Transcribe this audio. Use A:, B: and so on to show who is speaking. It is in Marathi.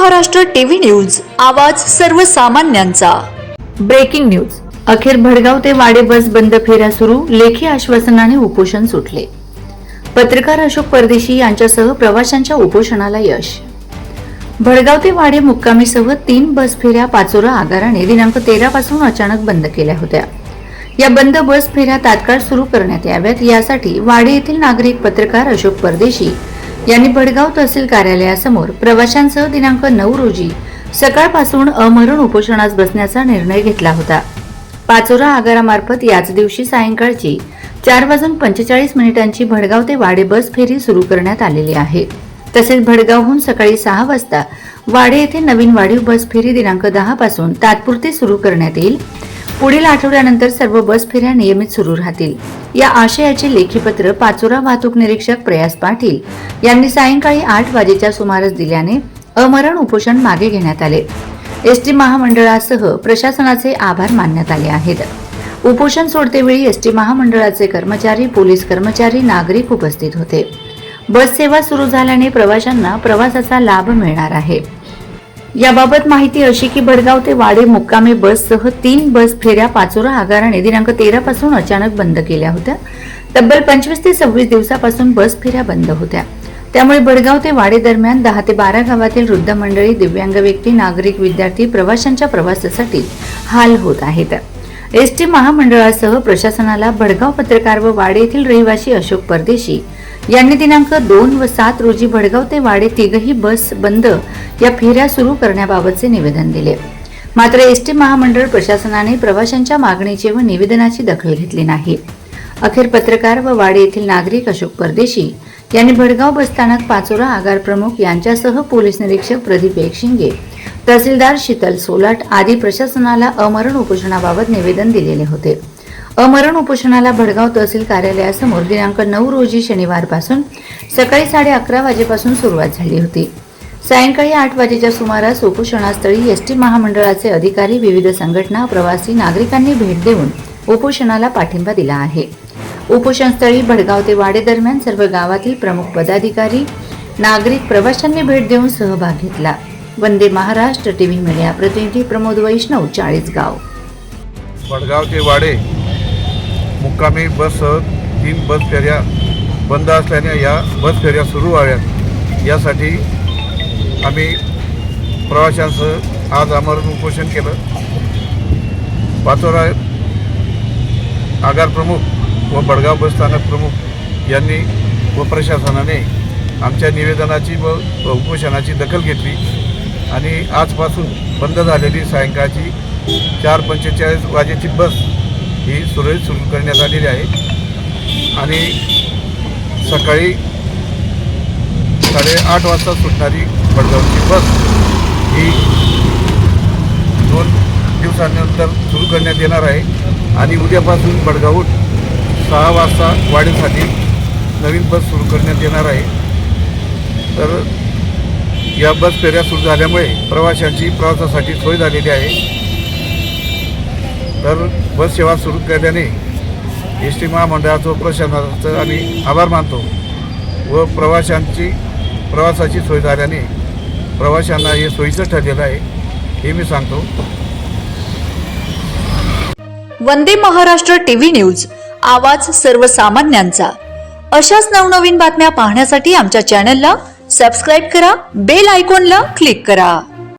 A: महाराष्ट्र टीव्ही न्यूज, आवाज सर्वसामान्यांचा।
B: Breaking news. अखेर भडगाव ते वाडे बस बंद फेऱ्या सुरू, लेखी आश्वासनाने उपोषण सुटले। पत्रकार अशोक परदेशी यांच्यासह प्रवाशांच्या उपोषणाला यश। भडगाव ते वाडे मुक्कामीसह 3 बस फेऱ्या पाचोरा आगाराने दिनांक 13 पासून अचानक बंद केल्या होत्या। या बंद बस फेऱ्या तात्काळ सुरू करण्यात याव्यात यासाठी वाडे येथील नागरिक पत्रकार अशोक परदेशी यांनी भडगाव तहसील कार्यालयासमोर प्रवाशांसह दिनांक 9 रोजी सकाळपासून अमरण उपोषणास बसण्याचा निर्णय घेतला होता। पाचोरा आगारामार्फत याच दिवशी सायंकाळची 4:45 भडगाव ते वाडे बस फेरी सुरू करण्यात आलेली आहे। तसेच भडगावहून सकाळी 6 वाजता वाडे येथे नवीन वाढीव बस फेरी दिनांक 10 पासून तात्पुरती सुरू करण्यात येईल। पुढील आठवड्यानंतर सर्व बस फेऱ्या नियमित सुरू राहतील, या आशयाचे लेखी पत्र पाचोरा वाहतूक निरीक्षक प्रयास पाटील यांनी सायंकाळी 8 वाजेच्या सुमारास दिल्याने अमरण उपोषण मागे घेण्यात आले। एसटी महामंडळासह प्रशासनाचे आभार मानण्यात आले आहेत। उपोषण सोडतेवेळी एसटी महामंडळाचे कर्मचारी, पोलीस कर्मचारी, नागरिक उपस्थित होते। बस सेवा सुरू झाल्याने प्रवाशांना प्रवासाचा लाभ मिळणार आहे। याबाबत माहिती अशी की भडगाव ते वाडे मुक्कामी बससह 3 बस फेऱ्या पाचोरा आगाराने दिनांक 13 पासून अचानक बंद केल्या होत्या। तब्बल 25 ते 26 दिवसापासून बस फेऱ्या बंद होत्या। त्यामुळे भडगाव ते वाडे दरम्यान 10 ते 12 गावातील वृद्ध मंडळी, दिव्यांग व्यक्ती, नागरिक, विद्यार्थी प्रवाशांच्या प्रवासासाठी हाल होत आहेत। एसटी महामंडळासह प्रशासनाला भडगाव पत्रकार व वाडे येथील रहिवासी अशोक परदेशी यांनी दिनांक 2 व 7 रोजी भडगाव ते वाडे तिघही बस बंद या फेऱ्या सुरू करण्याबाबतचे निवेदन दिले। मात्र एसटी महामंडळ प्रशासनाने प्रवाशांच्या मागणीचे व निवेदनाची दखल घेतली नाही। अखेर पत्रकार व वाडे येथील नागरिक अशोक परदेशी यांनी भडगाव बसस्थानक, पाचोरा आगार प्रमुख यांच्यासह पोलीस निरीक्षक प्रदीप एकशिंगे, तहसीलदार शीतल सोलाट आदी प्रशासनाला अमरण उपोषणाबाबत निवेदन दिलेले होते। अमरण उपोषणाला भडगाव तहसील कार्यालयासमोर दिनांक 9 रोजी शनिवारपासून सकाळी 11:30 वाजेपासून सुरुवात झाली होती। सायंकाळी 8 वाजेच्या सुमारास उपोषणास्थळी एसटी महामंडळाचे अधिकारी, विविध संघटना, प्रवासी, नागरिकांनी भेट देऊन उपोषणाला पाठिंबा दिला आहे। उपोषणस्थळी भडगाव ते वाडे दरम्यान सर्व गावातील प्रमुख पदाधिकारी, नागरिक, प्रवाशांनी भेट देऊन सहभाग घेतला। वंदे महाराष्ट्र टीव्ही मीडिया प्रतिनिधी प्रमोद वैष्णव, चाळीसगाव।
C: भडगाव ते वाडे मुक्कामी बससह 3 बस फेऱ्या बंद असल्याने या बस फेऱ्या सुरू व्हाव्यात यासाठी आम्ही प्रवाशांसह आज अमरण उपोषण केलं। पाचोरा आगार प्रमुख व भडगाव बसस्थानक प्रमुख यांनी व प्रशासनाने आमच्या निवेदनाची व उपोषणाची दखल घेतली आणि आजपासून बंद झालेली सायंकाळची 4:45 वाजेची बस ही सुरळीत सुरू करण्यात आलेली आहे आणि सकाळी 8:30 वाजता सुटणारी भडगावची बस ही 2 दिवसानंतर सुरू करण्यात येणार आहे आणि उद्यापासून भडगावहून 6 वाजता वाडीसाठी नवीन बस सुरू करण्यात येणार आहे। तर या बस फेऱ्या सुरू झाल्यामुळे प्रवाशांची प्रवासासाठी सोय झालेली आहे। तर बस सेवा सुरू केल्याने एसटी महामंडळाचं प्रशासनाचं आम्ही आभार मानतो व प्रवासाची सोय झाल्याने प्रवाशांना हे सोयीचं ठरलेलं आहे हे मी सांगतो।
A: वंदे महाराष्ट्र टीव्ही न्यूज, आवाज सर्वसामान्यांचा। अशाच नवनवीन बातम्या पाहण्यासाठी आमच्या चॅनलला सबस्क्राईब करा, बेल आयकॉनला क्लिक करा।